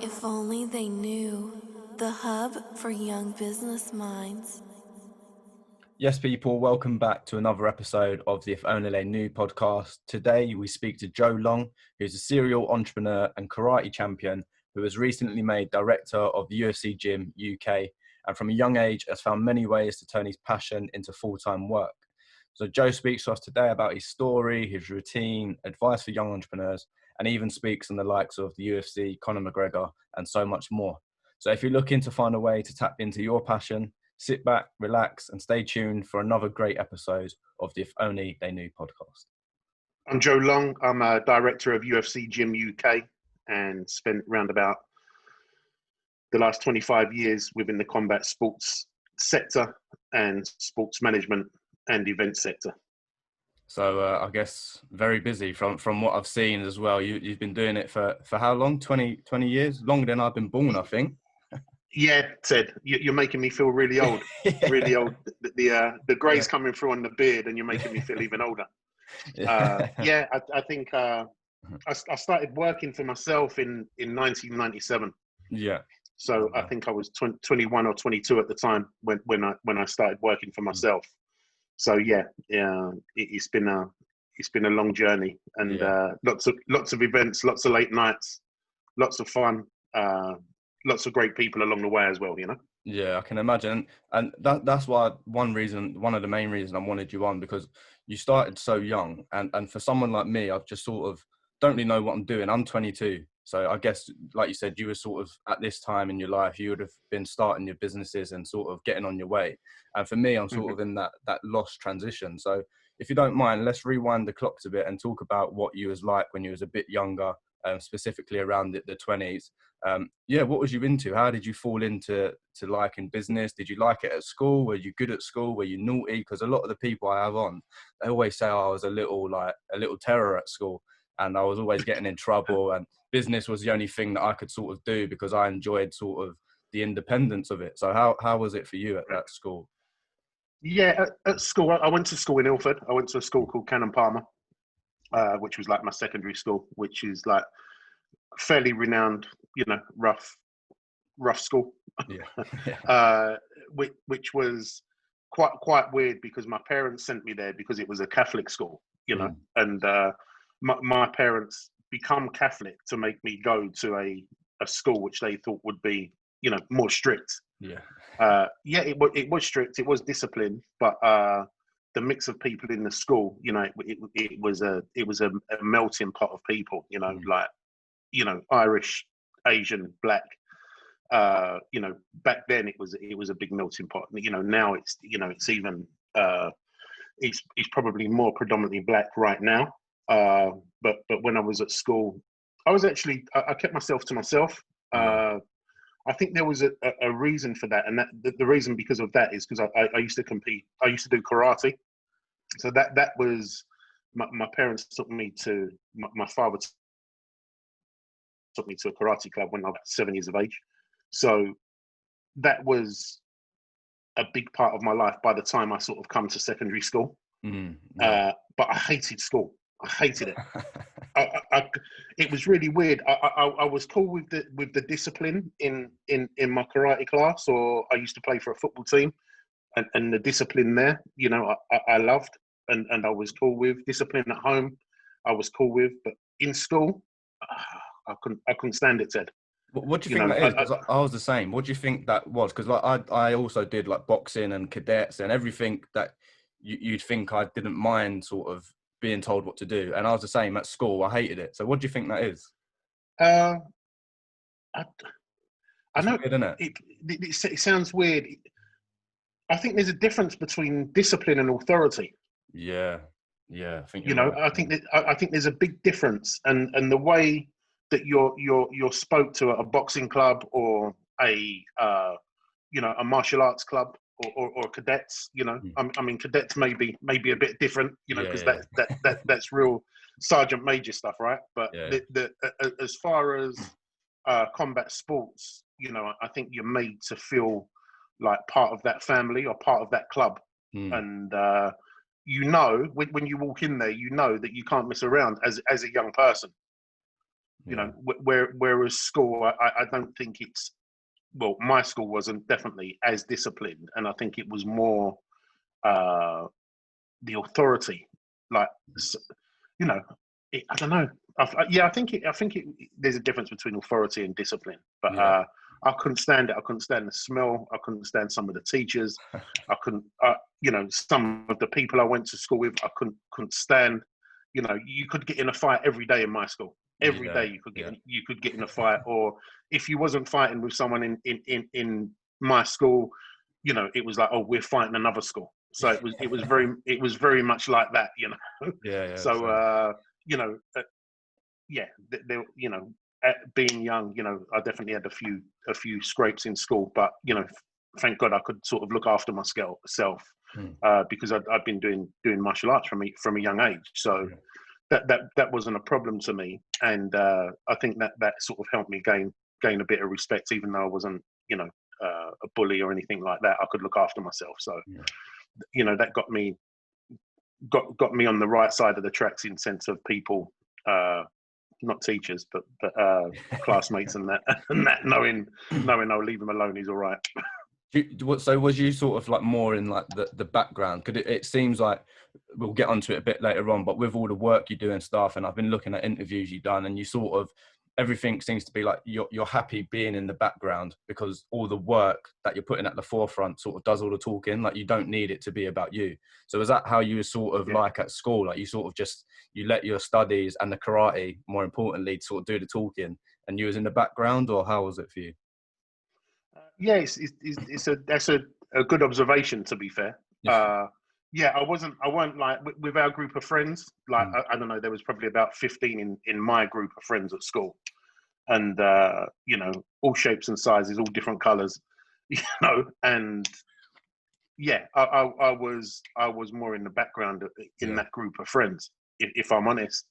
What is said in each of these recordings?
If only they knew. The hub for young business minds. Yes, people, welcome back to another episode of the If Only They Knew podcast. Today, we speak to Joe Long, who's a serial entrepreneur and karate champion who was recently made director of the UFC Gym UK, and from a young age has found many ways to turn his passion into full-time work. So Joe speaks to us today about his story, his routine, advice for young entrepreneurs, and even speaks on the likes of the UFC, Conor McGregor, and so much more. So if you're looking to find a way to tap into your passion, sit back, relax, and stay tuned for another great episode of the If Only They Knew podcast. I'm Joe Long. I'm a director of UFC Gym UK and spent around about the last 25 years within the combat sports sector and sports management and event sector. So I guess very busy from what I've seen as well. You've been doing it for how long? 20 years? Longer than I've been born, I think. Yeah, Ted, you're making me feel really old. Yeah. Really old. The grey's coming through on the beard and you're making me feel even older. I think I started working for myself in 1997. Yeah. So I think I was 21 or 22 at the time when I started working for myself. So it's been a long journey and lots of events, lots of late nights, lots of fun, lots of great people along the way as well, you know. Yeah, I can imagine, and that's why one of the main reasons I wanted you on, because you started so young, and for someone like me, I've just sort of don't really know what I'm doing. I'm 22, so I guess, like you said, you were sort of at this time in your life, you would have been starting your businesses and sort of getting on your way. And for me, I'm sort of in that lost transition. So if you don't mind, let's rewind the clocks a bit and talk about what you was like when you was a bit younger, specifically around the 20s. What was you into? How did you fall into liking business? Did you like it at school? Were you good at school? Were you naughty? Because a lot of the people I have on, they always say, I was a little terror at school, and I was always getting in trouble, and business was the only thing that I could sort of do because I enjoyed sort of the independence of it. So how was it for you at that school? Yeah, at school, I went to school in Ilford. I went to a school called Cannon Palmer, which was like my secondary school, which is like fairly renowned, you know, rough school. Yeah. Which was quite weird because my parents sent me there because it was a Catholic school, you know, and my parents become Catholic to make me go to a school which they thought would be, you know, more strict. It was strict, it was disciplined, but the mix of people in the school, you know, it was a melting pot of people, you know, like, you know, Irish, Asian, black. You know, back then it was a big melting pot. You know, now it's, you know, it's even it's probably more predominantly black right now. But when I was at school, I was actually I kept myself to myself. I think there was a reason for that, and that the reason because of that is because I used to compete. I used to do karate, so that was my parents took me to my father took me to a karate club when I was 7 years of age. So that was a big part of my life by the time I sort of come to secondary school. But I hated school. I hated it. It was really weird. I was cool with the discipline in my karate class, or I used to play for a football team, and the discipline there, you know, I loved, and I was cool with discipline at home. I was cool with, but in school, I couldn't stand it, Ted. What do you think that is? Because I was the same. What do you think that was? Because like I also did like boxing and cadets and everything that you'd think I didn't mind sort of being told what to do. And I was the same at school. I hated it. So what do you think that is? I know weird, isn't it? It sounds weird. I think there's a difference between discipline and authority. Yeah. I think you know, right. I think there's a big difference, and the way that you're spoke to at a boxing club or a martial arts club or cadets, you know. I mean cadets maybe a bit different, you know, because that's real sergeant major stuff, right? But as far as combat sports, you know, I think you're made to feel like part of that family or part of that club, and you know, when you walk in there, you know that you can't mess around as a young person. You know, whereas school, I don't think it's, well, my school wasn't definitely as disciplined, and I think it was more the authority, like, you know, I don't know. I think there's a difference between authority and discipline, but I couldn't stand it. I couldn't stand the smell. I couldn't stand some of the teachers. I couldn't, you know, some of the people I went to school with, I couldn't stand. You know, you could get in a fight every day in my school. Every day you could get in a fight, or if you wasn't fighting with someone in my school, you know, it was like, oh, we're fighting another school. So it was very much like that, you know. So you know, there, you know, being young, you know, I definitely had a few scrapes in school, but you know, thank God I could sort of look after myself, because I'd been doing martial arts from a young age. So that wasn't a problem to me, and I think that sort of helped me gain a bit of respect, even though I wasn't, you know, a bully or anything like that. I could look after myself. So you know, that got me on the right side of the tracks in sense of people, not teachers, but classmates and that knowing I'll leave him alone, he's all right. So was you sort of like more in like the background? Because it seems like, we'll get onto it a bit later on, but with all the work you do and stuff, and I've been looking at interviews you've done, and you sort of, everything seems to be like you're happy being in the background, because all the work that you're putting at the forefront sort of does all the talking. Like, you don't need it to be about you. So is that how you were sort of like at school? Like, you sort of just, you let your studies and the karate, more importantly, sort of do the talking, and you was in the background, or how was it for you? Yeah, that's a good observation, to be fair. I weren't like with our group of friends, like I don't know, there was probably about 15 in my group of friends at school, and you know, all shapes and sizes, all different colors, you know, and I was more in the background in that group of friends, if I'm honest,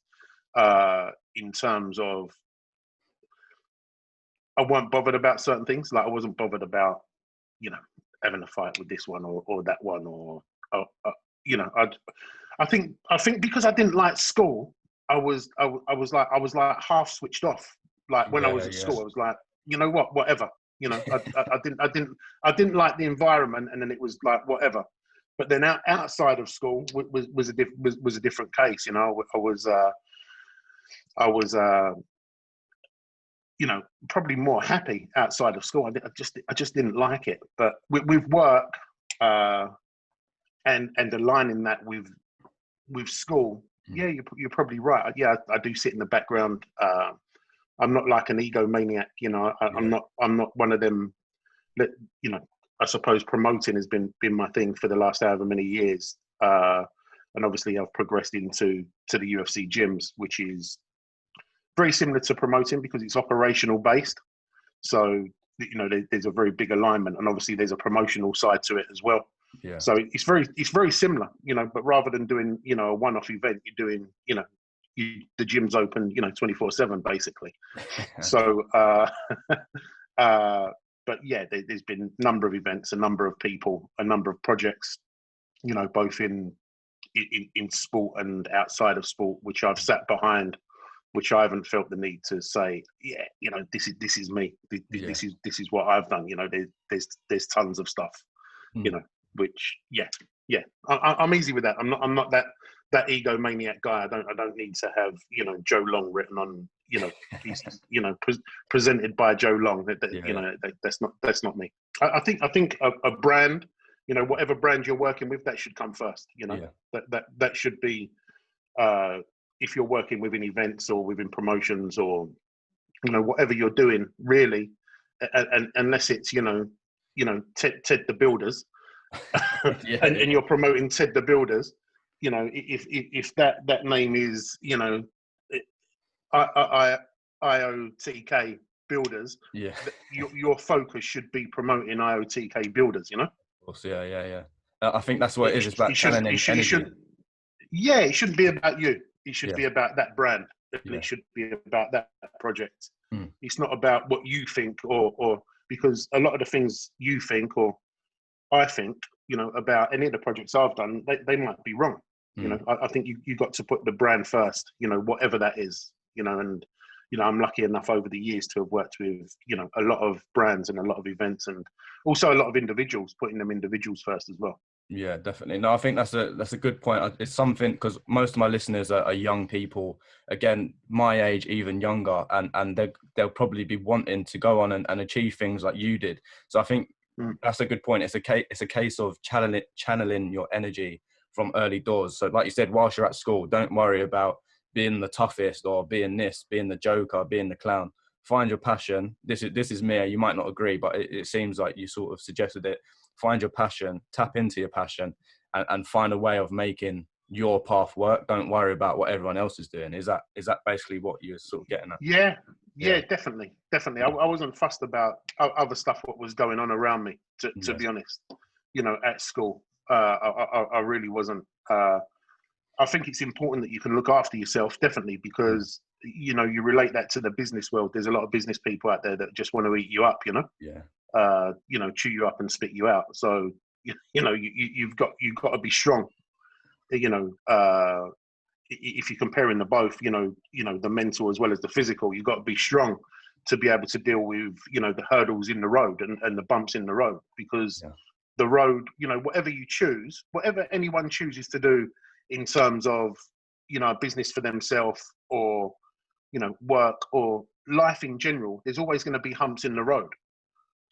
in terms of, I weren't bothered about certain things. Like, I wasn't bothered about, you know, having a fight with this one or that one, or you know, I think because I didn't like school, I was like half switched off. Like, when I was at school, I was like, you know what, whatever. You know, I didn't like the environment, and then it was like whatever. But then outside of school was a different case. You know, I was you know, probably more happy outside of school. I just didn't like it. But with work, and aligning that with school, you're probably right. I do sit in the background. I'm not like an egomaniac, you know. I'm not one of them that, you know, I suppose promoting has been my thing for the last however many years. And obviously I've progressed into the UFC gyms, which is very similar to promoting because it's operational based. So, you know, there's a very big alignment, and obviously there's a promotional side to it as well. So it's very similar, you know, but rather than doing, you know, a one-off event, you're doing, you know, the gym's open, you know, 24/7 basically. So, but yeah, there's been a number of events, a number of people, a number of projects, you know, both in sport and outside of sport, which I've sat behind, which I haven't felt the need to say, yeah, you know, this is me. This is what I've done. You know, there's tons of stuff, you know, which I'm easy with that. I'm not that egomaniac guy. I don't need to have, you know, Joe Long written on, you know, pieces, you know, presented by Joe Long. You know, that's not me. I think a brand, you know, whatever brand you're working with, that should come first. You know, that should be, if you're working within events or within promotions, or, you know, whatever you're doing, really, and unless it's, you know, Ted the Builders, and you're promoting Ted the Builders, you know, if that name is, you know, IOTK Builders, your focus should be promoting IOTK Builders, you know. Of course, yeah. I think that's what it is. It's about channeling energy. It shouldn't be about you. It should be about that brand, and it should be about that project. It's not about what you think, or because a lot of the things you think or I think, you know, about any of the projects I've done, they might be wrong. You know, I think you got to put the brand first, you know, whatever that is, you know, and, I'm lucky enough over the years to have worked with, a lot of brands and a lot of events, and also a lot of individuals, putting them individuals first as well. Yeah, definitely. No, I think that's a good point. It's something, because most of my listeners are young people, again, my age, even younger, and they'll probably be wanting to go on and achieve things like you did. So I think that's a good point. It's a case of channeling your energy from early doors. So like you said, whilst you're at school, don't worry about being the toughest or being the joker, being the clown. Find your passion. This is me. You might not agree, but it seems like you sort of suggested it. Find your passion, tap into your passion, and find a way of making your path work. Don't worry about what everyone else is doing. Is that basically what you're sort of getting at? Yeah, definitely. Yeah. I wasn't fussed about other stuff, what was going on around me, to Yes. be honest. At school, I really wasn't. I think it's important that you can look after yourself, definitely, because you relate that to the business world. There's a lot of business people out there that just want to eat you up, Yeah. chew you up and spit you out. So you've got to be strong. If you're comparing the both, the mental as well as the physical, you've got to be strong to be able to deal with the hurdles in the road and the bumps in the road, because the road, whatever you choose, whatever anyone chooses to do in terms of a business for themselves, or work or life in general, there's always going to be humps in the road.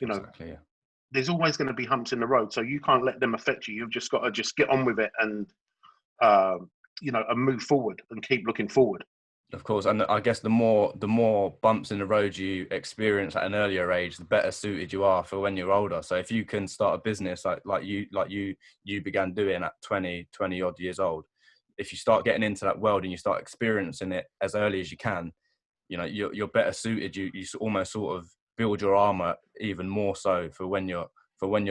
Exactly, yeah. There's always going to be humps in the road, so you can't let them affect you. You've just got to just get on with it and and move forward and keep looking forward. Of course, and I guess the more bumps in the road you experience at an earlier age, the better suited you are for when you're older. So if you can start a business like you began doing at 20 odd years old, if you start getting into that world and you start experiencing it as early as you can, you're better suited. You almost sort of build your armor even more so for when you're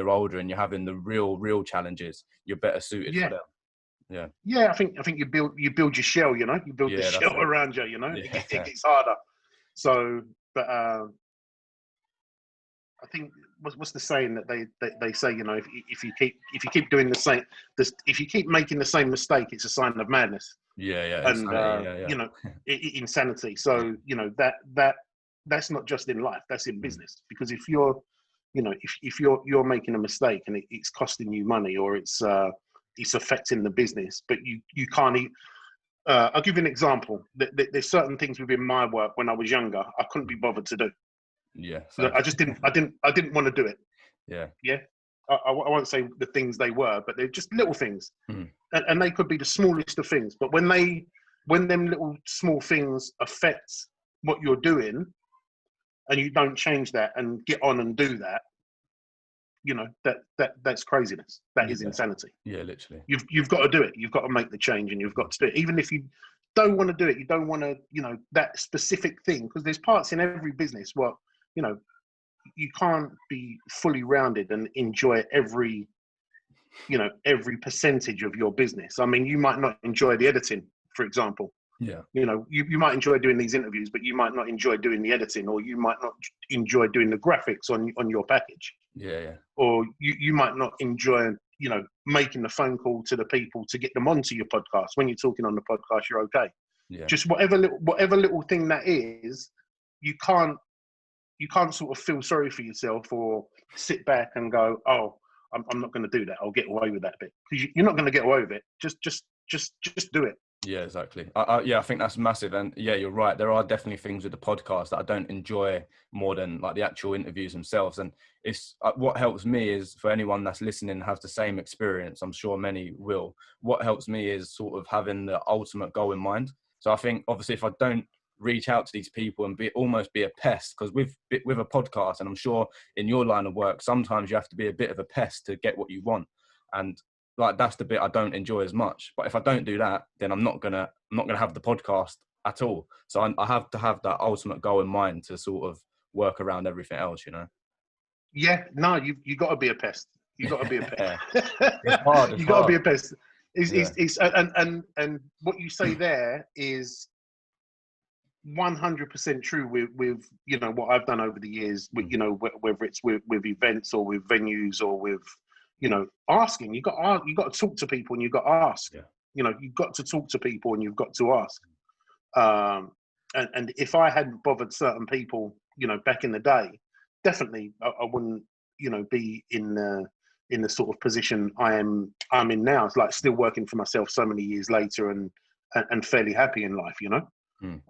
older and you're having the real challenges. You're better suited for them. I think you build your shell. You build the shell around you. It gets harder. So, but I think what's the saying that they say? If you keep doing the same, if you keep making the same mistake, it's a sign of madness. Insanity, insanity. So that's not just in life. That's in business. Because if you're if you're making a mistake and it's costing you money, or it's affecting the business, but you can't eat. I'll give you an example. There's certain things within my work when I was younger I couldn't be bothered to do. Yeah. I just didn't. I didn't want to do it. Yeah. I won't say the things they were, but they're just little things, and they could be the smallest of things. But when them little small things affect what you're doing, and you don't change that and get on and do that, that's craziness. That is insanity. Yeah, literally. You've got to do it. You've got to make the change, and you've got to do it. Even if you don't want to do it, you don't want to, that specific thing, because there's parts in every business where, you can't be fully rounded and enjoy every percentage of your business. I mean, you might not enjoy the editing, for example. Yeah. You might enjoy doing these interviews, but you might not enjoy doing the editing, or you might not enjoy doing the graphics on your package. Yeah. Or you might not enjoy, making the phone call to the people to get them onto your podcast. When you're talking on the podcast, you're okay. Yeah. Just whatever little thing that is, you can't sort of feel sorry for yourself or sit back and go, oh, I'm not going to do that. I'll get away with that bit, because you're not going to get away with it. Just do it. Yeah, exactly. I think that's massive. And yeah, you're right. There are definitely things with the podcast that I don't enjoy more than like the actual interviews themselves. And it's what helps me is, for anyone that's listening and has the same experience, I'm sure many will. What helps me is sort of having the ultimate goal in mind. So I think obviously if I don't reach out to these people and almost be a pest, because with a podcast, and I'm sure in your line of work, sometimes you have to be a bit of a pest to get what you want. And like, that's the bit I don't enjoy as much. But if I don't do that, then I'm not gonna have the podcast at all. So I have to have that ultimate goal in mind to sort of work around everything else, Yeah, no, you got to be a pest. You got to be a pest. It's hard. You got to be a pest. And what you say there is 100% true with what I've done over the years. With whether it's with events or with venues or with asking. You got to talk to people, and you've got to ask. You've got to talk to people, and you've got to ask. and if I hadn't bothered certain people, back in the day, definitely I wouldn't, be in the sort of position I'm in now. It's like still working for myself so many years later, and fairly happy in life. Mm.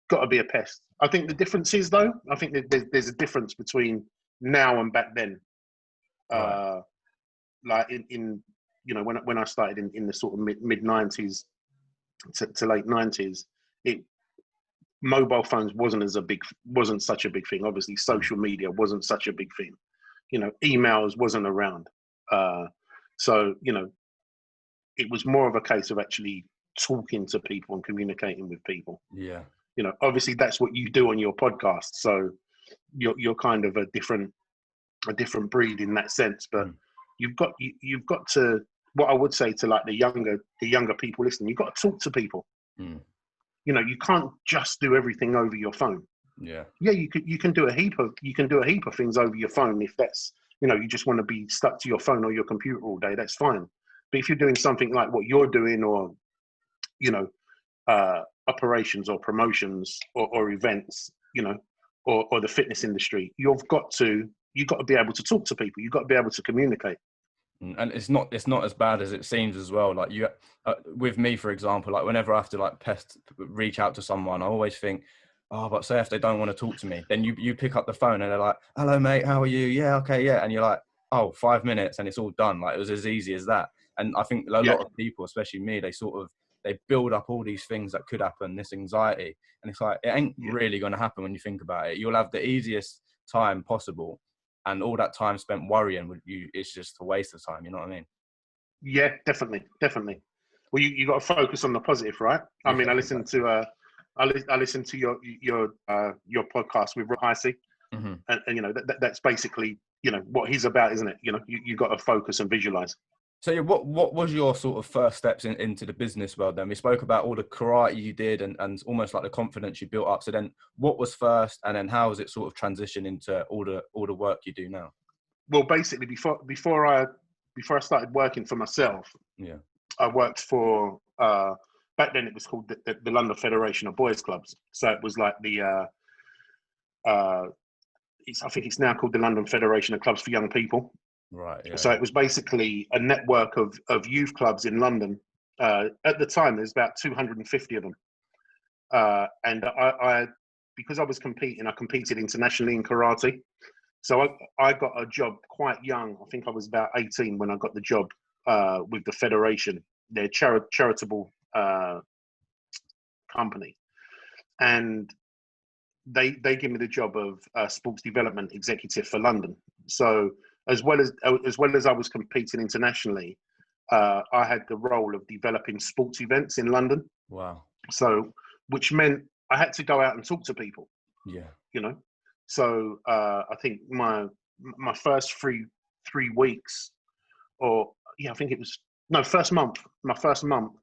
Got to be a pest. I think the difference is, though, I think that there's a difference between now and back then. Right. Like when I started in the sort of mid 90s to late 90s, mobile phones wasn't such a big thing. Obviously, social media wasn't such a big thing. Emails wasn't around. So it was more of a case of actually talking to people and communicating with people. Yeah. Obviously that's what you do on your podcast. So you're kind of a different breed in that sense. But you've got to, what I would say to like the younger people listening, you've got to talk to people. You can't just do everything over your phone. Yeah. You can do a heap of things over your phone if that's, you just want to be stuck to your phone or your computer all day. That's fine. But if you're doing something like what you're doing, or operations or promotions or events, or the fitness industry, you've got to be able to talk to people. You've got to be able to communicate. And it's not as bad as it seems as well. Like with me, for example, like whenever I have to like reach out to someone, I always think, oh, but say if they don't want to talk to me, then you pick up the phone and they're like, hello mate, how are you? Yeah, okay, yeah. And you're like, oh, 5 minutes and it's all done. Like it was as easy as that. And I think a lot of people, especially me, they build up all these things that could happen, this anxiety. And it's like, it ain't really going to happen when you think about it. You'll have the easiest time possible. And all that time spent worrying with you, it's just a waste of time. You know what I mean? Yeah, definitely. Well, you got to focus on the positive, right? I mean, I listened to I listened to your podcast with Rob Heisey, and that's basically what he's about, isn't it? You got to focus and visualize. So what was your sort of first steps into the business world then? We spoke about all the karate you did and almost like the confidence you built up. So then what was first, and then how has it sort of transitioned into all the work you do now? Well, basically before I started working for myself, I worked for back then it was called the London Federation of Boys Clubs. So it was like I think it's now called the London Federation of Clubs for Young People. Right. Yeah. So it was basically a network of youth clubs in London. At the time, there's about 250 of them. And I because I was competing, I competed internationally in karate. So I got a job quite young. I think I was about 18 when I got the job with the federation, their charitable company. And they gave me the job of sports development executive for London. So as well as I was competing internationally, I had the role of developing sports events in London. Wow. So which meant I had to go out and talk to people. Yeah. So I think my first three weeks, or I think it was first month. My first month,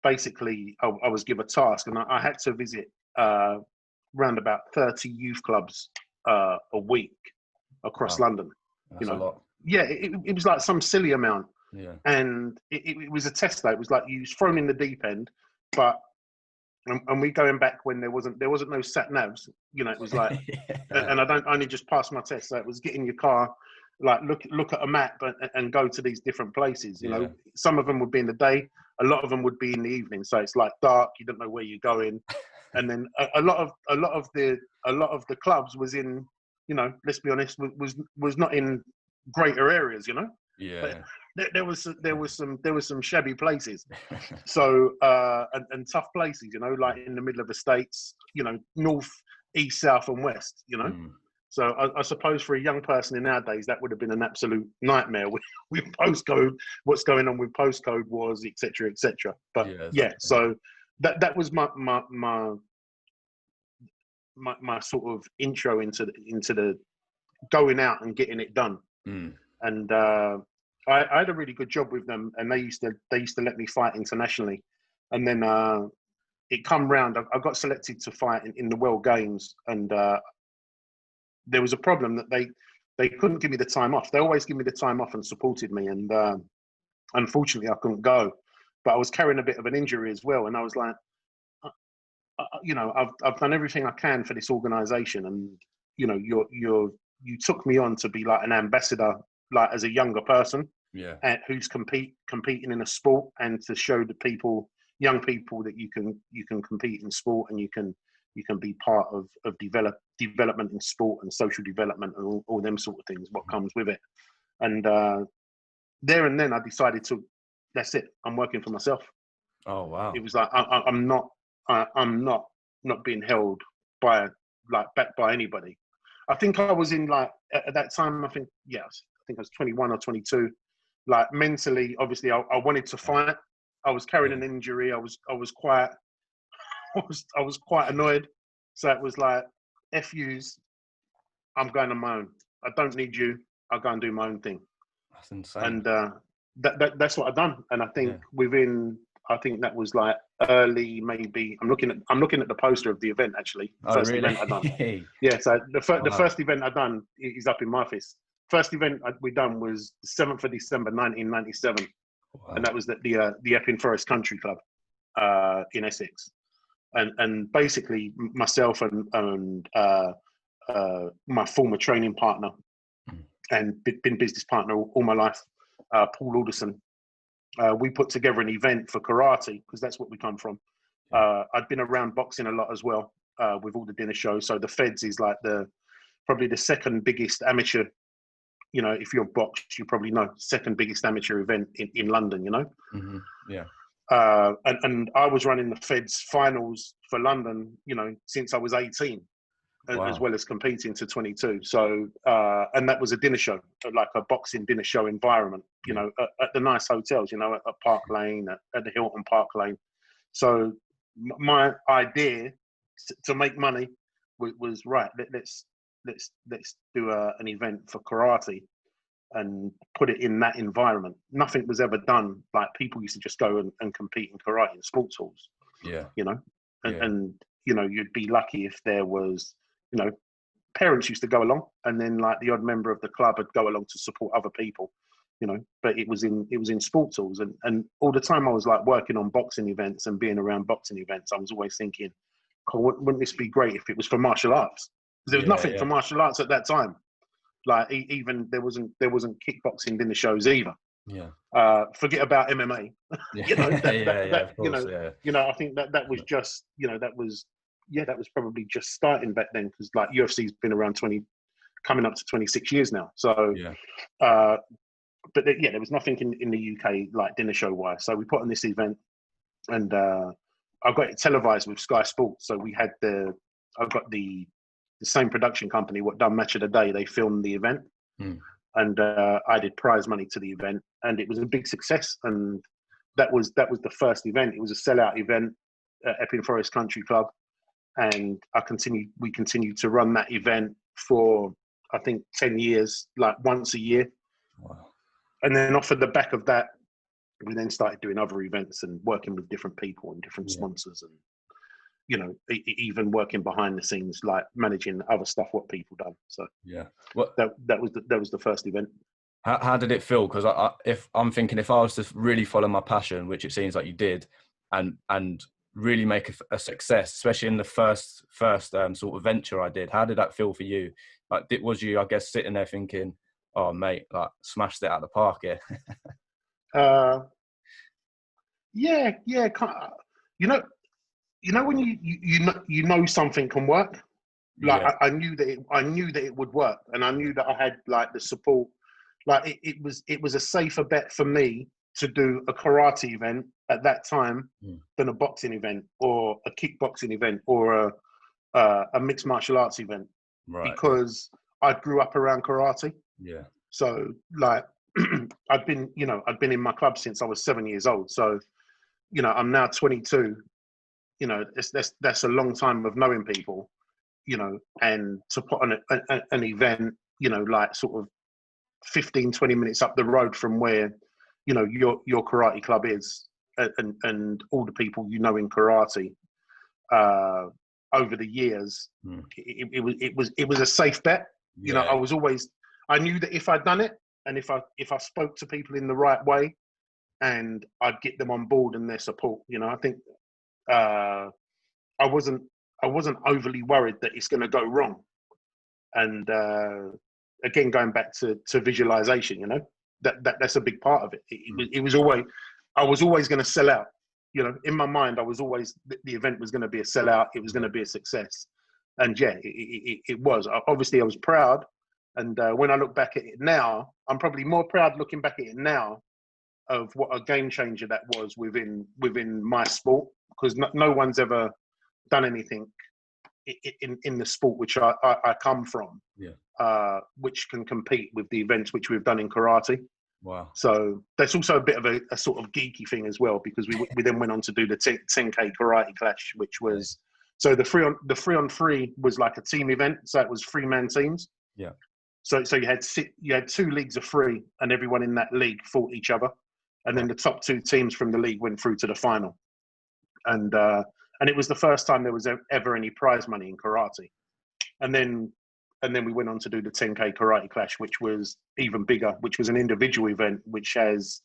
basically, I was given a task, and I had to visit around about 30 youth clubs a week across London. That's a lot. Yeah, it was like some silly amount. Yeah. And it was a test, though. It was like you was thrown in the deep end, but. And we going back when there wasn't no sat navs, it was like, and I only just passed my test. So it was get in your car, like look at a map and go to these different places. Some of them would be in the day, a lot of them would be in the evening. So it's like dark, you don't know where you're going, and then a lot of the clubs was in, let's be honest, was not in greater areas, Yeah. There was some shabby places, so and tough places, like in the middle of the States, north, east, south, and west, So I suppose for a young person in our days, that would have been an absolute nightmare with postcode, what's going on with postcode wars, etc., etc. But so that was my sort of intro into the going out and getting it done, and. I had a really good job with them, and they used to let me fight internationally, and then it come round. I got selected to fight in the World Games, and there was a problem that they couldn't give me the time off. They always give me the time off and supported me, and unfortunately I couldn't go. But I was carrying a bit of an injury as well, and I was like, you know, I've done everything I can for this organization, and you know, you took me on to be like an ambassador, like as a younger person, Yeah. and who's competing in a sport, and to show the people, young people, that you can compete in sport, and you can be part of development in sport and social development and all them sort of things, what comes with it. And there and then I decided to, that's it, I'm working for myself. Oh wow. It was like I'm not being held by, like, back by anybody. I think I was in, like, at that time, I think I was 21 or 22. Like, mentally, obviously, I wanted to fight. I was carrying an injury. I was quite I was quite annoyed. So it was like, F yous, I'm going on my own. I don't need you. I'll go and do my own thing. That's insane. And that's what I've done. And I think I think that was like early, maybe. I'm looking at the poster of the event, actually. First event I done. Yeah, so the first event I done is up in my office. First event we done was the 7th of December 1997, and that was at the Epping Forest Country Club in Essex. And basically myself and my former training partner and been business partner all my life, Paul Alderson, we put together an event for karate, because that's what we come from. I'd been around boxing a lot as well, with all the dinner shows. So the Feds is like probably the second biggest amateur, you know, if you're boxed, you probably know, second biggest amateur event in London, you know? Mm-hmm. Yeah. And I was running the Feds finals for London, you know, since I was 18, as well as competing to 22. So, and that was a dinner show, like a boxing dinner show environment, you know, at the nice hotels, you know, at Park Lane, at the Hilton Park Lane. So my idea to make money was right. Let's do an event for karate and put it in that environment. Nothing was ever done. Like, people used to just go and compete in karate in sports halls. Yeah. You know, and you know, you'd be lucky if there was, you know, parents used to go along, and then like the odd member of the club would go along to support other people, you know. But it was in sports halls, and all the time I was like working on boxing events and being around boxing events, I was always thinking, wouldn't this be great if it was for martial arts? Because there was nothing for martial arts at that time. Like, even there wasn't kickboxing dinner shows either. Yeah. Forget about MMA. You know, of course, you know, I think that was just, you know, that was probably just starting back then, because like UFC's been around coming up to 26 years now. So but there was nothing in the UK like dinner show wise. So we put on this event, and I got it televised with Sky Sports. So we had I got the same production company what done Match of the Day. They filmed the event, and I did prize money to the event, and it was a big success. And that was the first event. It was a sellout event at Epping Forest Country Club, and we continued to run that event for, I think, 10 years, like once a year. Wow. And then off of the back of that, we then started doing other events and working with different people and different sponsors, and you know, even working behind the scenes, like managing other stuff what people done. So that was the first event. How did it feel? Because if I was to really follow my passion, which it seems like you did, and really make a success, especially in the first sort of venture I did, how did that feel for you? Like, was you, I guess, sitting there thinking, oh mate, like, smashed it out of the park here? Yeah. You know when you know something can work. Like, I knew that it would work, and I knew that I had like the support. Like, it was a safer bet for me to do a karate event at that time than a boxing event or a kickboxing event or a mixed martial arts event, because I grew up around karate. Yeah. So like, I'd been in my club since I was 7 years old. So, you know, I'm now 22. You know, that's a long time of knowing people, you know, and to put on an event, you know, like sort of 15, 20 minutes up the road from where, you know, your karate club is, and all the people you know in karate over the years, it was a safe bet. You know, I knew that if I'd done it, and if I spoke to people in the right way, and I'd get them on board and their support, you know, I think I wasn't overly worried that it's going to go wrong. And again, going back to visualization, you know, that's a big part of it. It was always, I was always going to sell out. You know, in my mind, I was always, the event was going to be a sellout. It was going to be a success. And yeah, it was. Obviously, I was proud. And when I look back at it now, I'm probably more proud looking back at it now of what a game changer that was within my sport, because no one's ever done anything in the sport which I come from, which can compete with the events which we've done in karate. Wow. So that's also a bit of a sort of geeky thing as well, because we then went on to do the 10K karate clash, which was, so the 3-on-3 was like a team event. So it was 3-man teams. Yeah. So you had 2 leagues of 3, and everyone in that league fought each other. And then the top 2 teams from the league went through to the final. And it was the first time there was ever any prize money in karate. And then we went on to do the 10K karate clash, which was even bigger, which was an individual event, which has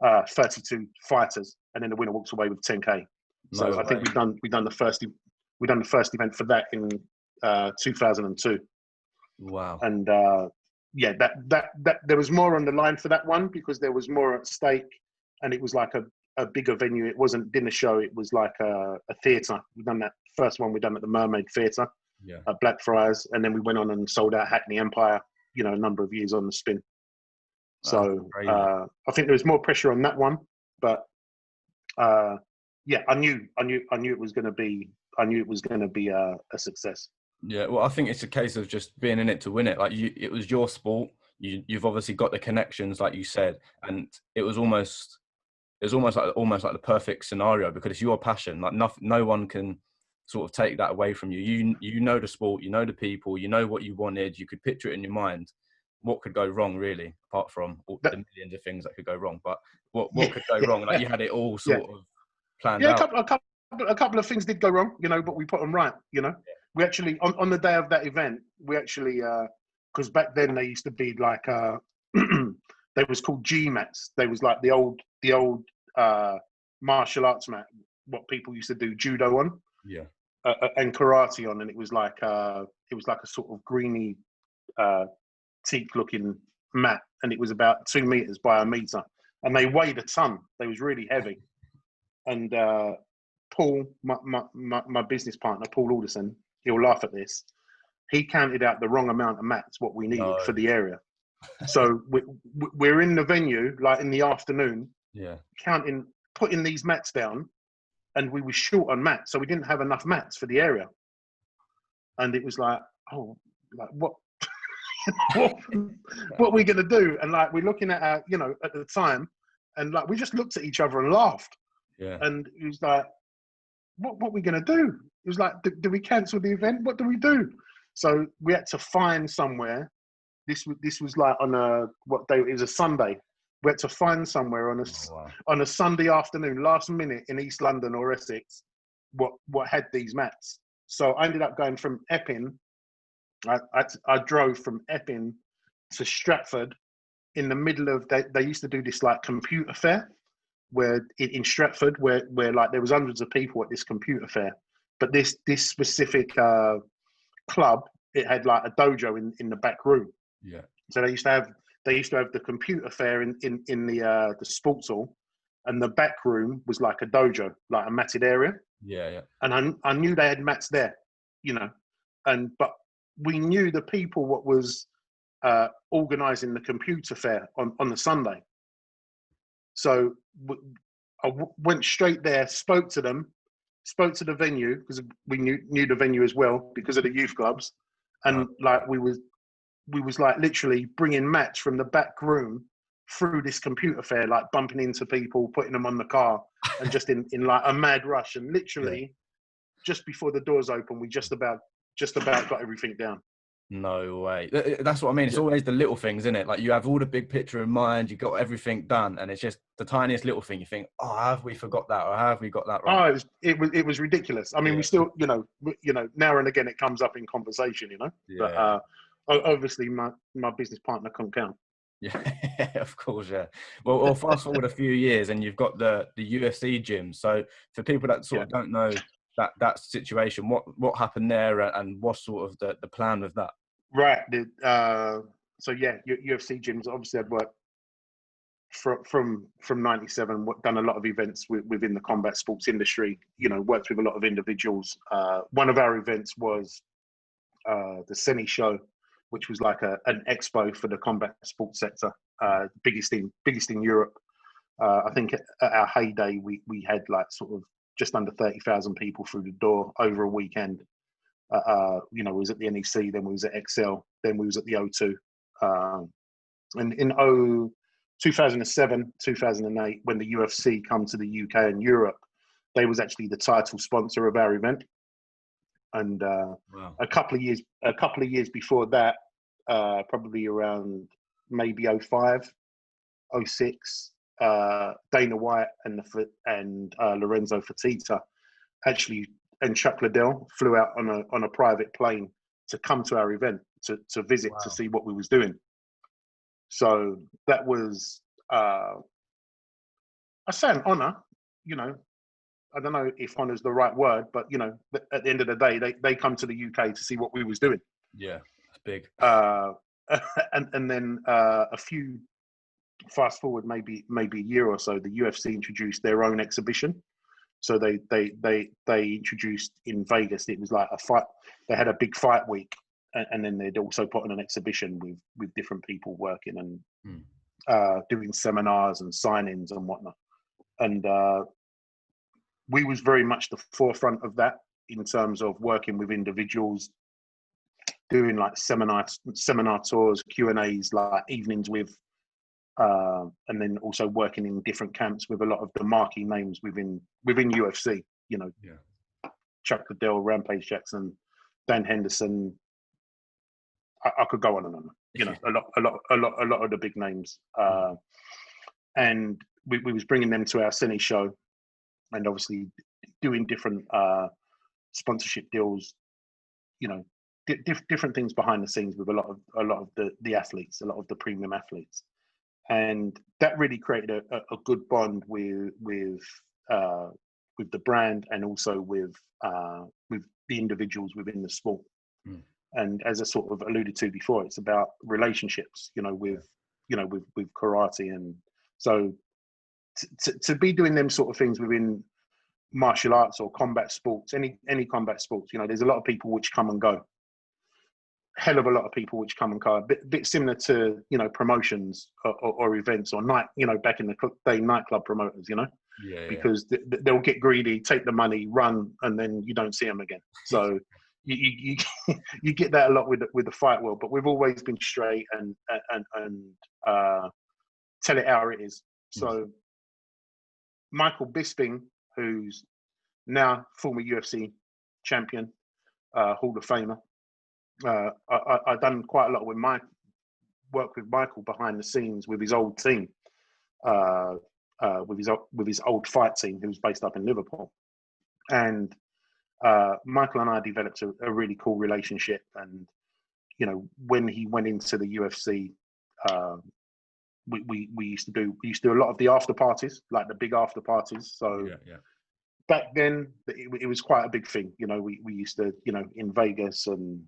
32 fighters, and then the winner walks away with 10K. So I think we done the first event for that in 2002. Wow. And yeah, that there was more on the line for that one, because there was more at stake, and it was like a bigger venue. It wasn't dinner show, it was like a theatre. We done that first one we done at the Mermaid Theatre at Blackfriars, and then we went on and sold out Hackney Empire, you know, a number of years on the spin. So I think there was more pressure on that one, but yeah, I knew it was going to be a success. Yeah, well, I think it's a case of just being in it to win it. Like it was your sport. You've obviously got the connections, like you said, and it was almost like the perfect scenario, because it's your passion. Like no one can sort of take that away from you. You know the sport, you know the people, you know what you wanted. You could picture it in your mind. What could go wrong, really, apart from the millions of things that could go wrong? But what could go wrong? Like you had it all sort of planned out. A couple of things did go wrong, you know, but we put them right. You know, we actually on the day of that event, we actually because back then they used to be like they was called G mats. They was like the old martial arts mat, what people used to do judo on, and karate on, and it was like a sort of greeny teak looking mat, and it was about 2 meters by 1 meter, and they weighed a ton. They was really heavy. And Paul, my business partner, Paul Alderson, he'll laugh at this. He counted out the wrong amount of mats what we needed for the area. So we're in the venue, like in the afternoon, putting these mats down, and we were short on mats, so we didn't have enough mats for the area. And it was like, oh, like what? what are we gonna do? And like we're looking at our, you know, at the time, and like we just looked at each other and laughed. Yeah. And it was like, what are we gonna do? It was like, do we cancel the event? What do we do? So we had to find somewhere. This was like on what day? It was a Sunday. We had to find somewhere on a Sunday afternoon, last minute, in East London or Essex, what had these mats. So I ended up going from Epping. I drove from Epping to Stratford in the middle of, they used to do this like computer fair where in Stratford where like there was hundreds of people at this computer fair, but this specific club, it had like a dojo in the back room. Yeah. So they used to have the computer fair in the sports hall, and the back room was like a dojo, like a matted area. Yeah, yeah. And I knew they had mats there, you know, but we knew the people what was organising the computer fair on the Sunday. So I went straight there, spoke to them, spoke to the venue, because we knew the venue as well because of the youth clubs, and like we was like literally bringing mats from the back room through this computer fair, like bumping into people, putting them on the car, and just in like a mad rush, and literally just before the doors open, we just about got everything down. No way. That's what I mean. It's always the little things, isn't it? Like you have all the big picture in mind, you got everything done, and it's just the tiniest little thing. You think, oh, have we forgot that, or have we got that wrong? Oh, it was ridiculous. I mean, we still, you know, now and again it comes up in conversation, you know. Yeah. But obviously, my business partner couldn't count. Yeah, of course, yeah. Well, fast forward a few years, and you've got the UFC gym. So for people that sort Yeah. of don't know that situation, what happened there, and what's sort of the plan with that? Right. So yeah, UFC gyms. Obviously, I'd worked from '97. Done a lot of events within the combat sports industry. You know, worked with a lot of individuals. One of our events was the Cine Show, which was like an expo for the combat sports sector. Biggest in Europe. I think at our heyday, we had like sort of just under 30,000 people through the door over a weekend. You know, we was at the NEC, then we was at Excel, then we was at the O2. And in 2007, 2008, when the UFC come to the UK and Europe, they was actually the title sponsor of our event. And Wow. a couple of years before that, probably around maybe 05, 06, Dana White and Lorenzo Fertitta actually, and Chuck Liddell flew out on a private plane to come to our event to visit, Wow. to see what we was doing. So that was, I say, an honor. You know, I don't know if honor is the right word, but you know, at the end of the day, they come to the UK to see what we was doing. Yeah, that's big. And then a few fast forward maybe a year or so, the UFC introduced their own exhibition. So they introduced in Vegas. It was like a fight. They had a big fight week, and then they'd also put on an exhibition with different people working and doing seminars and sign-ins and whatnot. And we was very much the forefront of that in terms of working with individuals, doing like seminar tours, Q&As, like evenings with, and then also working in different camps with a lot of the marquee names within UFC. You know, Yeah. Chuck Liddell, Rampage Jackson, Dan Henderson. I could go on and on. You know, a lot of the big names. And we was bringing them to our Cine Show, and obviously doing different sponsorship deals. You know, different things behind the scenes with a lot of the athletes, a lot of the premium athletes. And that really created a good bond with the brand, and also with the individuals within the sport. And as I sort of alluded to before, it's about relationships, you know, with karate. And so to be doing them sort of things within martial arts or combat sports, any combat sports, you know, there's a lot of people which come and go. Hell of a lot of people which come and go. A bit similar to, you know, promotions or events or night, you know, back in the day, nightclub promoters, you know, because they'll get greedy, take the money, run, and then you don't see them again. So you get that a lot with the fight world, but we've always been straight and tell it how it is. So Michael Bisping, who's now former UFC champion, Hall of Famer. I've done quite a lot with work with Michael behind the scenes with his old team, with his old fight team, who was based up in Liverpool. And Michael and I developed a really cool relationship. And you know, when he went into the UFC, we used to do a lot of the after parties, like the big after parties. So back then, it was quite a big thing. You know, we used to, you know, in Vegas and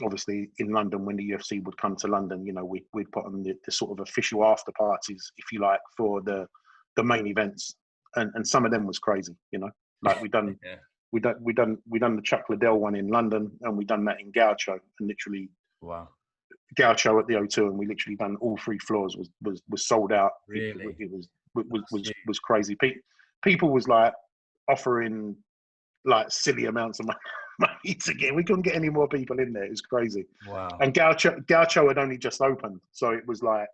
obviously in London, when the UFC would come to London, you know, we'd put on the sort of official after parties, if you like, for the main events. And some of them was crazy, you know, like we done the Chuck Liddell one in London, and we done that in Gaucho, and literally Gaucho at the O2, and we literally done all 3 floors was sold out. Really? It was crazy. People was like offering like silly amounts of money to get. We couldn't get any more people in there. It was crazy. Wow. And Gaucho had only just opened, so it was like,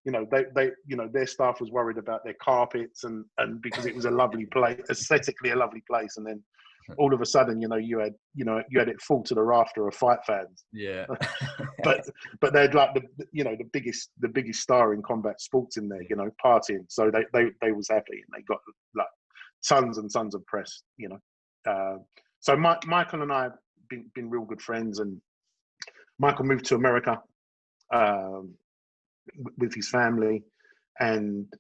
you know, they you know, their staff was worried about their carpets and because it was a lovely place, aesthetically a lovely place, and then all of a sudden, you know, you had it full to the rafter of fight fans. Yeah. but they had like the biggest star in combat sports in there, you know, partying. So they was happy, and they got like tons and tons of press, you know. So Michael and I have been real good friends, and Michael moved to America with his family, and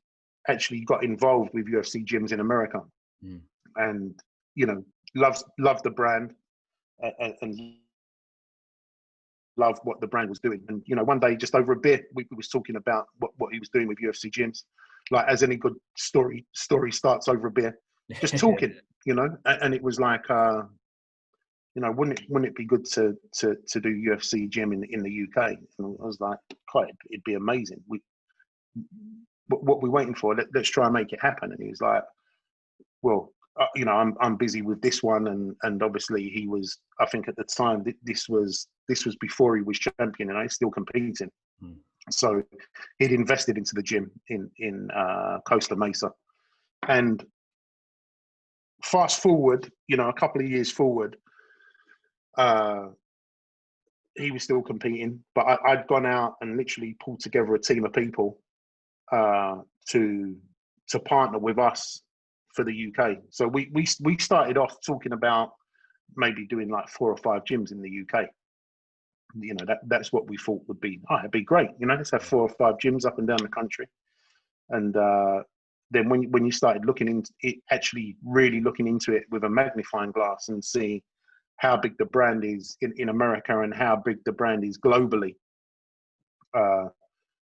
actually got involved with UFC gyms in America, and loved the brand, and loved what the brand was doing. And one day, just over a beer, we was talking about what he was doing with UFC gyms, like as any good story starts over a beer, just talking, and it was like, wouldn't it be good to do UFC gym in the UK? And I was like, quite, it'd be amazing. What we're waiting for? Let's try and make it happen. And he was like, well, I'm busy with this one, and obviously he was. I think at the time this was before he was champion, and he's still competing. So he'd invested into the gym in Costa Mesa, and fast forward, a couple of years forward, he was still competing, but I'd gone out and literally pulled together a team of people to partner with us for the UK. So we started off talking about maybe doing like 4 or 5 gyms in the UK. That's what we thought would be. It'd be great. Let's have 4 or 5 gyms up and down the country. And then when you started looking into it, actually really looking into it with a magnifying glass and see how big the brand is in America and how big the brand is globally,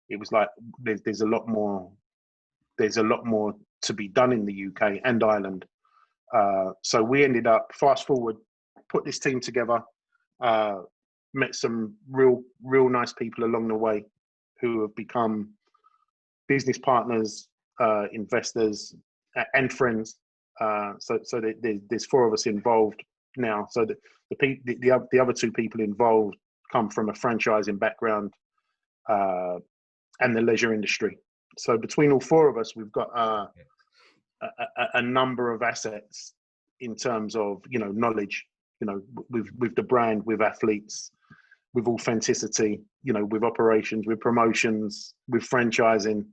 it was like there's a lot more to be done in the UK and Ireland. So we ended up, fast forward, put this team together, met some real nice people along the way who have become business partners, investors, and friends. So there's 4 of us involved now. So the other 2 people involved come from a franchising background and the leisure industry. So between all 4 of us, we've got a number of assets in terms of knowledge, with the brand, with athletes, with authenticity, with operations, with promotions, with franchising,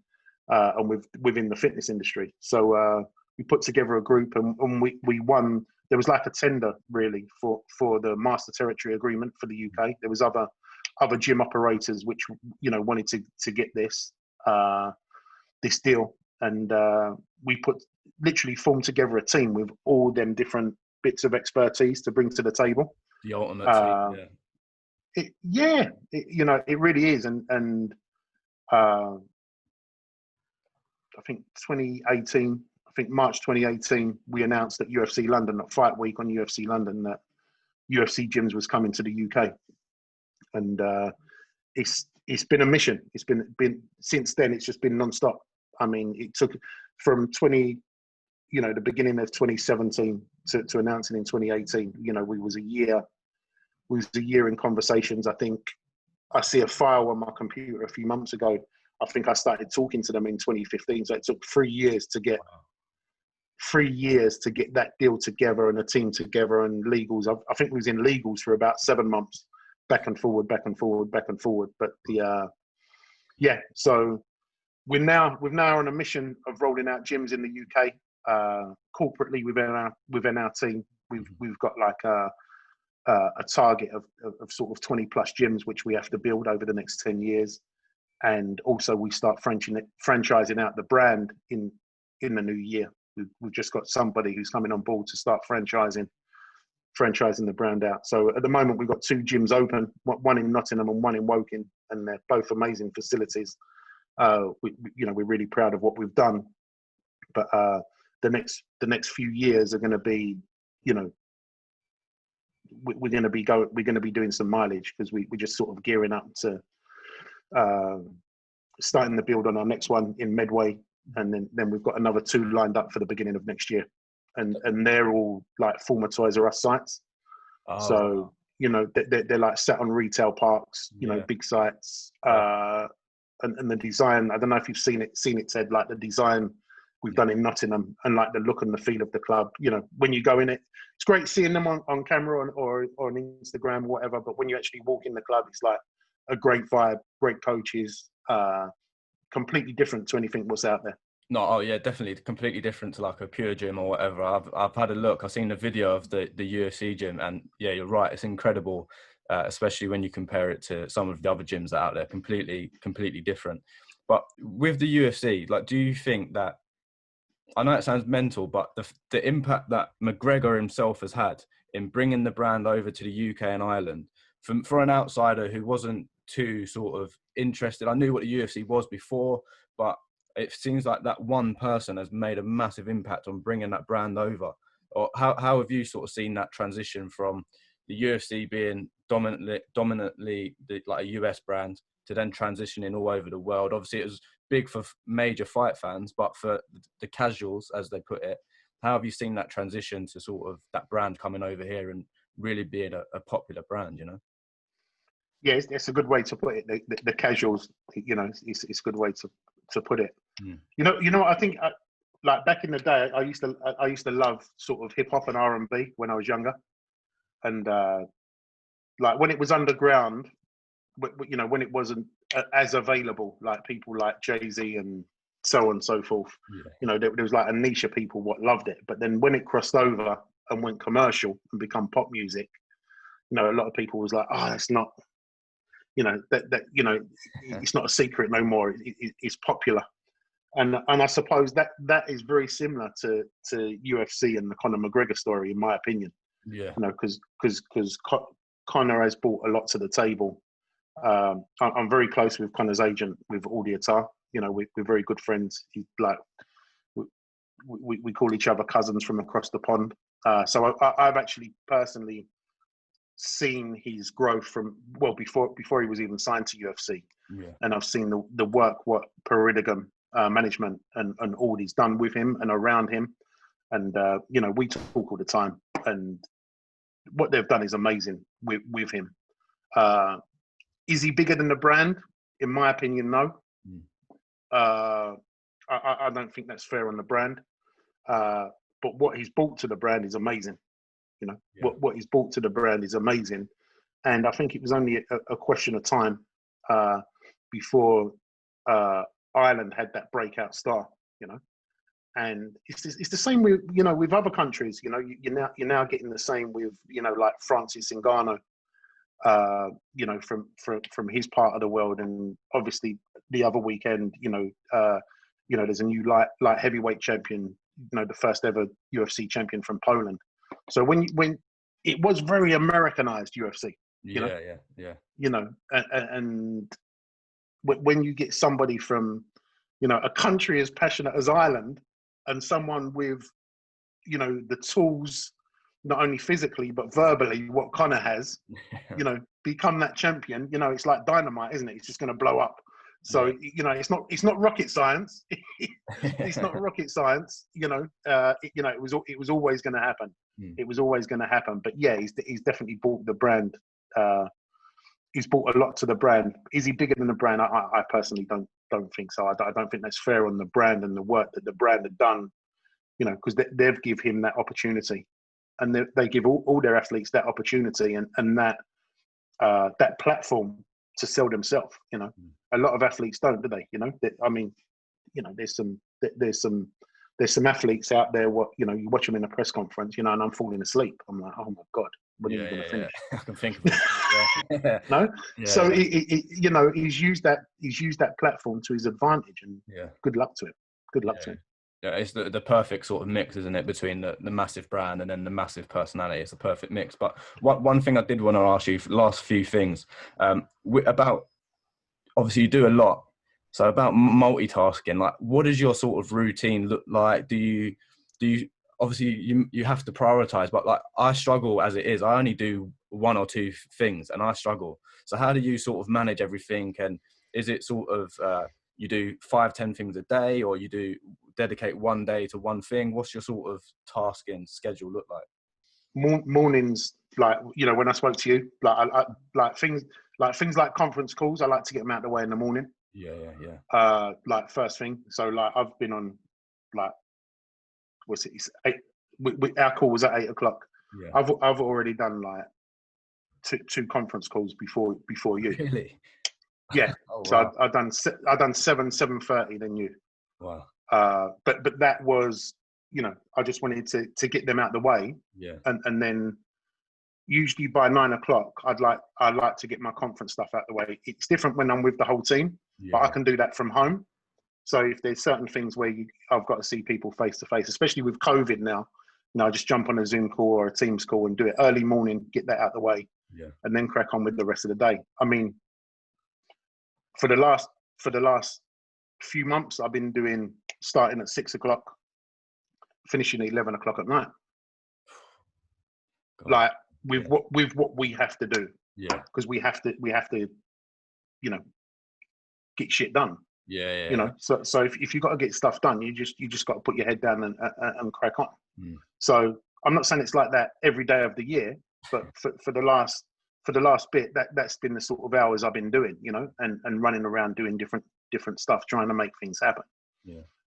and within the fitness industry. So we put together a group, and we won. There was like a tender really for the master territory agreement for the UK. There was other gym operators which wanted to get this deal, and we literally formed together a team with all them different bits of expertise to bring to the table. The ultimate team, yeah. It really is, and I think 2018. I think March 2018, we announced at UFC London, at Fight Week on UFC London, that UFC Gyms was coming to the UK, and it's been a mission. It's been since then. It's just been non-stop. I mean, it took from the beginning of 2017 to announcing in 2018. We was a year in conversations. I think I see a file on my computer a few months ago. I think I started talking to them in 2015. So it took 3 years to get. 3 years to get that deal together and a team together and legals. I think we was in legals for about 7 months, back and forward. But so we're now on a mission of rolling out gyms in the UK, corporately within our team. We've got like a target of sort of 20 plus gyms which we have to build over the next 10 years, and also we start franchising out the brand in the new year. We've just got somebody who's coming on board to start franchising the brand out. So at the moment, we've got 2 gyms open, one in Nottingham and one in Woking, and they're both amazing facilities. We're really proud of what we've done. But the next few years are going to be, we're going to be doing some mileage, because we're just sort of gearing up to starting the build on our next one in Medway. And then we've got another 2 lined up for the beginning of next year, and they're all like former Toys R Us sites. So they're like set on retail parks, big sites. And the design, I don't know if you've seen it, Ted. Like the design we've done in Nottingham, and like the look and the feel of the club. When you go in it, it's great seeing them on camera or on Instagram or whatever. But when you actually walk in the club, it's like a great vibe, great coaches. Completely different to anything what's out there. No, oh yeah, definitely completely different to like a pure gym or whatever. I've had a look. I've seen the video of the UFC gym, and yeah, you're right. It's incredible, especially when you compare it to some of the other gyms that are out there. Completely different. But with the UFC, like, do you think that, I know it sounds mental, but the impact that McGregor himself has had in bringing the brand over to the UK and Ireland, for an outsider who wasn't too sort of interested, I knew what the UFC was before, but it seems like that one person has made a massive impact on bringing that brand over. Or how have you sort of seen that transition from the UFC being dominantly like a US brand to then transitioning all over the world? Obviously, it was big for major fight fans, but for the casuals, as they put it, how have you seen that transition to sort of that brand coming over here and really being a popular brand, you know? Yeah, it's a good way to put it. The casuals, you know, it's a good way to put it. Mm. You know what I think. Like back in the day, I used to love sort of hip hop and R&B when I was younger, and like when it was underground, you know, when it wasn't as available, like people like Jay-Z and so on and so forth. Yeah. You know, there was like a niche of people what loved it. But then when it crossed over and went commercial and become pop music, you know, a lot of people was like, oh, that's not, you know, that you know, it's not a secret no more. It's popular. And I suppose that is very similar to UFC and the Conor McGregor story, in my opinion. Yeah. You know, because Conor has brought a lot to the table. I'm very close with Conor's agent, with Audiatar. You know, we're very good friends. He's like, we call each other cousins from across the pond. So I've actually personally seen his growth from, well, before he was even signed to UFC. Yeah. And I've seen the work what Peridigum management and Audi's done with him and around him. And you know, we talk all the time, and what they've done is amazing with him. Is he bigger than the brand? In my opinion, no. Mm. I don't think that's fair on the brand. But what he's brought to the brand is amazing. You know, Yeah. what he's brought to the brand is amazing. And I think it was only a question of time before Ireland had that breakout star. You know, and it's the same with, you know, with other countries. You know, you're now getting the same with, you know, like Francis Ngannou. You know, from his part of the world, and obviously the other weekend, you know, there's a new light heavyweight champion, you know, the first ever UFC champion from Poland. So when it was very Americanized UFC, you know, you know, and when you get somebody from, you know, a country as passionate as Ireland, and someone with, you know, the tools, not only physically but verbally, what Conor has, you know, become that champion, you know, it's like dynamite, isn't it? It's just going to blow up. So, you know, it's not rocket science. It's not rocket science. You know, it was always going to happen. It was always going to happen. But yeah, he's definitely brought the brand. He's brought a lot to the brand. Is he bigger than the brand? I personally don't think so. I don't think that's fair on the brand and the work that the brand had done. You know, because they've give him that opportunity, and they give all their athletes that opportunity and that platform to sell themselves. You know, a lot of athletes don't, do they? You know, I mean, you know, there's some athletes out there. What, you know, you watch them in a press conference, you know, and I'm falling asleep. I'm like, oh my god, when are you going to finish? I can think of it. No, so you know, he's used that platform to his advantage, and good luck to him. Good luck to him. Yeah, it's the perfect sort of mix, isn't it, between the massive brand and then the massive personality. It's a perfect mix. But one thing I did want to ask you, last few things, about, obviously you do a lot, so about multitasking, like what does your sort of routine look like? Do you obviously you have to prioritize, but like I struggle as it is. I only do one or two things and I struggle. So how do you sort of manage everything? And is it sort of you do 5-10 things a day, or you do dedicate one day to one thing? What's your sort of tasking schedule look like? Mornings, like, you know, when I spoke to you, like I like things like conference calls, I like to get them out of the way in the morning. Like first thing. So like I've been on, like, what's it? It's 8. Our call was at 8 o'clock. I've already done like two conference calls before you. Really? Yeah. Oh, So wow. I've done 7:30 than you. Wow. But that was, I just wanted to get them out the way. Yeah. And then usually by 9 o'clock, I'd like to get my conference stuff out the way. It's different when I'm with the whole team, but I can do that from home. So if there's certain things where I've got to see people face to face, especially with COVID now, I just jump on a Zoom call or a Teams call and do it early morning, get that out the way, and then crack on with the rest of the day. I mean, for the last few months, I've been starting at 6 o'clock, finishing at 11 o'clock at night. God. Like with what we have to do, because we have to, get shit done. So if you've got to get stuff done, you just got to put your head down and crack on. So I'm not saying it's like that every day of the year, but for the last bit, that's been the sort of hours I've been doing, and running around doing different stuff, trying to make things happen.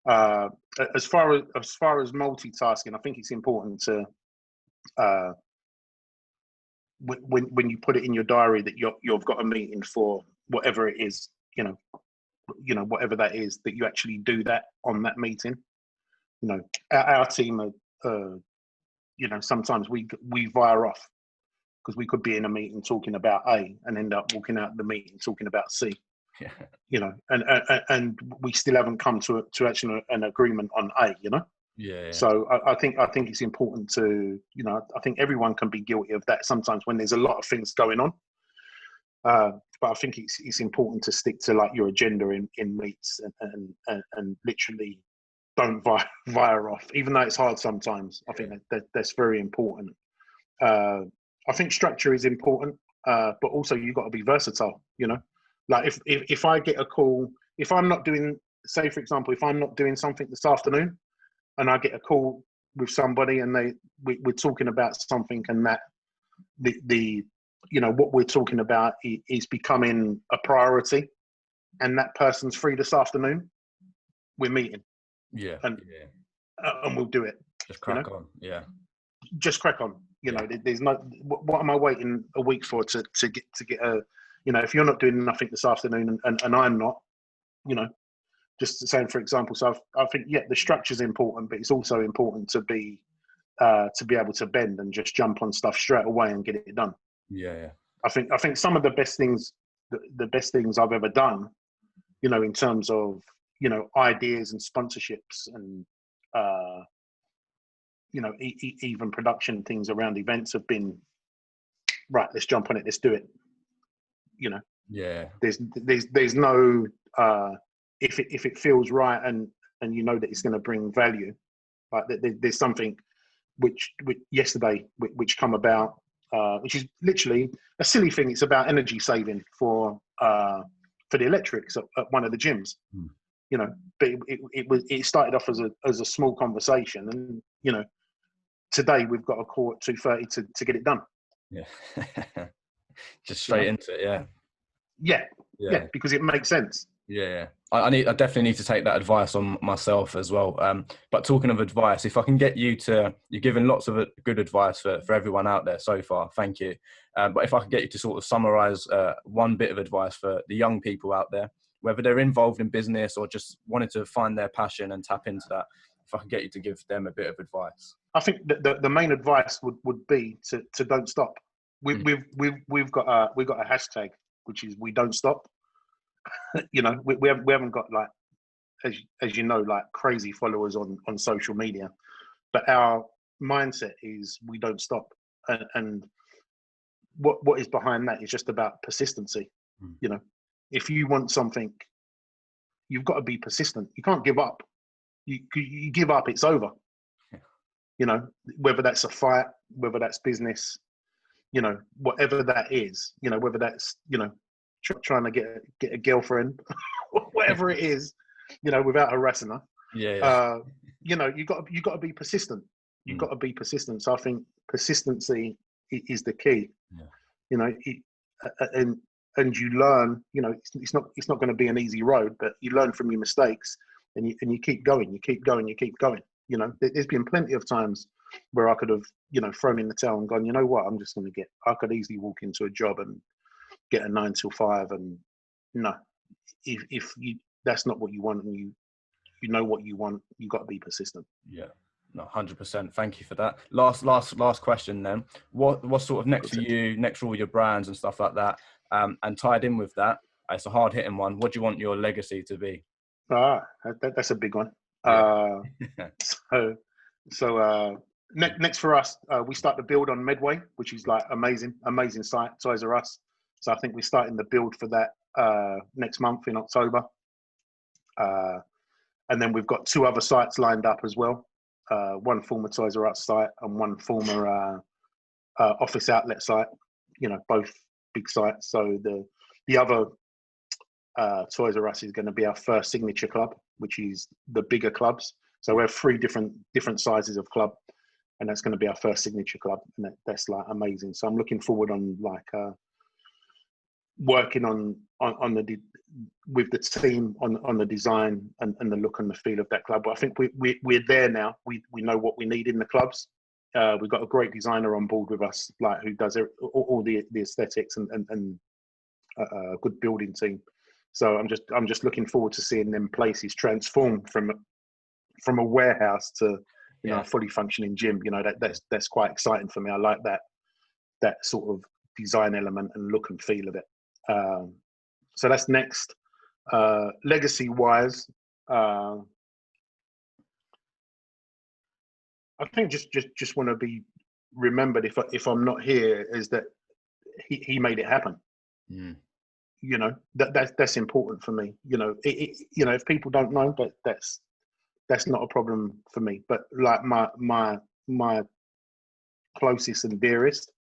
As far as multitasking, I think it's important to when you put it in your diary that you've got a meeting for whatever it is, whatever that is, that you actually do that on that meeting. Our team are, sometimes we veer off because we could be in a meeting talking about A and end up walking out of the meeting talking about C. And we still haven't come to actually an agreement on A. So I think it's important to, I think everyone can be guilty of that sometimes when there's a lot of things going on. But I think it's important to stick to like your agenda in meets and literally don't veer off, even though it's hard sometimes. I think that's very important. I think structure is important, but also you've got to be versatile. Like if I get a call, if I'm not doing, say for example, if I'm not doing something this afternoon, and I get a call with somebody and we're talking about something, and that the what we're talking about is becoming a priority, and that person's free this afternoon, we're meeting. And we'll do it. Just crack on. Just crack on. There's no, what am I waiting a week for to get a, if you're not doing nothing this afternoon and I'm not, just saying, for example, so I think, the structure is important, but it's also important to be able to bend and just jump on stuff straight away and get it done. I think some of the best things I've ever done, in terms of, ideas and sponsorships and, even production things around events have been, right, let's jump on it, let's do it. There's no, if it feels right and that it's going to bring value, like there's something which yesterday which come about, which is literally a silly thing. It's about energy saving for the electrics at one of the gyms. But it started off as a small conversation, and today we've got a call at 2:30 to get it done. Just straight into it. Yeah, because it makes sense. I definitely need to take that advice on myself as well. But talking of advice, if I can get you to, you've given lots of good advice for everyone out there so far, thank you. But if I could get you to sort of summarize one bit of advice for the young people out there, whether they're involved in business or just wanted to find their passion and tap into that, if I could get you to give them a bit of advice. I think the main advice would be to don't stop. We've got a hashtag, which is we don't stop. We haven't got, like, as you know, like crazy followers on social media, but our mindset is we don't stop, and what is behind that is just about persistency. If you want something, you've got to be persistent. You can't give up. You give up, it's over. Whether that's a fight, whether that's business, whatever that is, whether that's trying to get a girlfriend, whatever it is, without harassing her. You got to be persistent. You've got to be persistent. So I think persistency is the key. And you learn. It's not going to be an easy road, but you learn from your mistakes, and you keep going. You keep going. You keep going. There's been plenty of times where I could have, thrown in the towel and gone, you know what, I could easily walk into a job and get a 9 till 5, and no, if you, that's not what you want, and you know what you want, you got to be persistent. Yeah. No, 100%. Thank you for that. Last question then. What's sort of next for you, next for all your brands and stuff like that? And tied in with that, it's a hard hitting one. What do you want your legacy to be? That's a big one. Yeah. Next for us, we start the build on Medway, which is like amazing site, Toys R Us. So I think we're starting the build for that next month in October. And then we've got 2 other sites lined up as well. One former Toys R Us site and one former office outlet site. You know, both big sites. So the other Toys R Us is going to be our first signature club, which is the bigger clubs. So we have 3 different sizes of club, and that's going to be our first signature club, and that's like amazing. So I'm looking forward on like working with the team on the design and the look and the feel of that club. But I think we're there now. We know what we need in the clubs. We've got a great designer on board with us, like who does all the aesthetics and a good building team. So I'm just looking forward to seeing them places transform from a warehouse to you know a fully functioning gym. You know that's quite exciting for me. I like that sort of design element and look and feel of it. So that's next. Legacy wise, I think just want to be remembered if I'm not here is that he made it happen. You know that's important for me. You know you know if people don't know, but that's not a problem for me. But like my closest and dearest,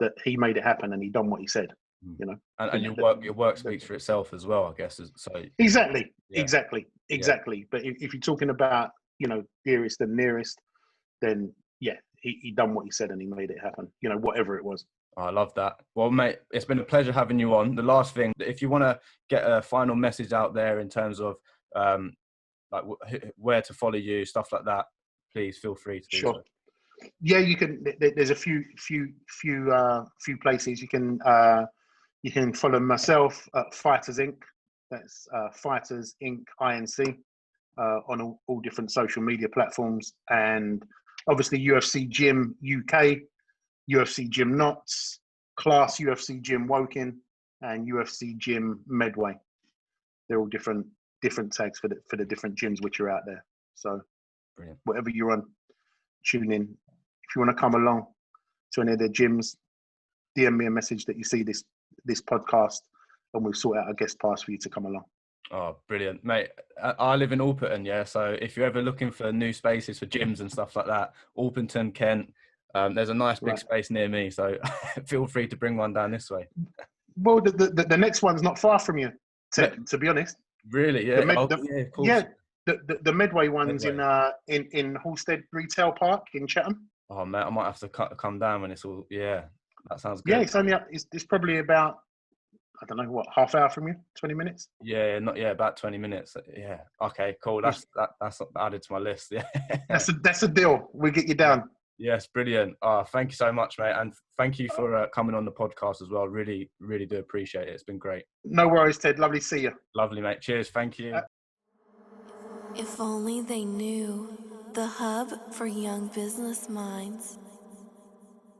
that he made it happen and he done what he said. You know, and your work speaks for itself as well, I guess. So exactly. Yeah. But if you're talking about you know dearest and nearest, then yeah, he done what he said and he made it happen. You know, whatever it was. I love that. Well, mate, it's been a pleasure having you on. The last thing, if you want to get a final message out there in terms of like where to follow you, stuff like that, please feel free to do Sure. so. Yeah, you can. There's a few places you can follow myself at Fighters Inc. That's Fighters Inc. Inc. On all different social media platforms, and obviously UFC Gym UK, UFC Gym Knots, ClassUFCgymWoking, and UFCgymMedway. They're all different tags for the different gyms which are out there. So Brilliant. Whatever you're on, tune in. If you want to come along to any of their gyms, DM me a message that you see this podcast, and we'll sort out a guest pass for you to come along. Oh, brilliant, mate. I live in Alperton, yeah. So if you're ever looking for new spaces for gyms and stuff like that, Alperton, Kent, there's a nice big space near me. So feel free to bring one down this way. Well, the next one's not far from you, Ted. To be honest. Really? Yeah. Yeah, of course. Yeah. The Medway one's in Halstead Retail Park in Chatham. Oh, mate, I might have to come down when it's all. Yeah, that sounds good. Yeah, it's only it's probably about, I don't know what, half hour from you, 20 minutes. Yeah, about 20 minutes. Yeah. Okay, cool. That's added to my list. Yeah. That's a deal. We'll get you down. Yes, brilliant. Thank you so much, mate, and thank you for coming on the podcast as well. Really, really do appreciate it. It's been great. No worries, Ted. Lovely to see you. Lovely, mate. Cheers. Thank you. If only they knew, the hub for young business minds.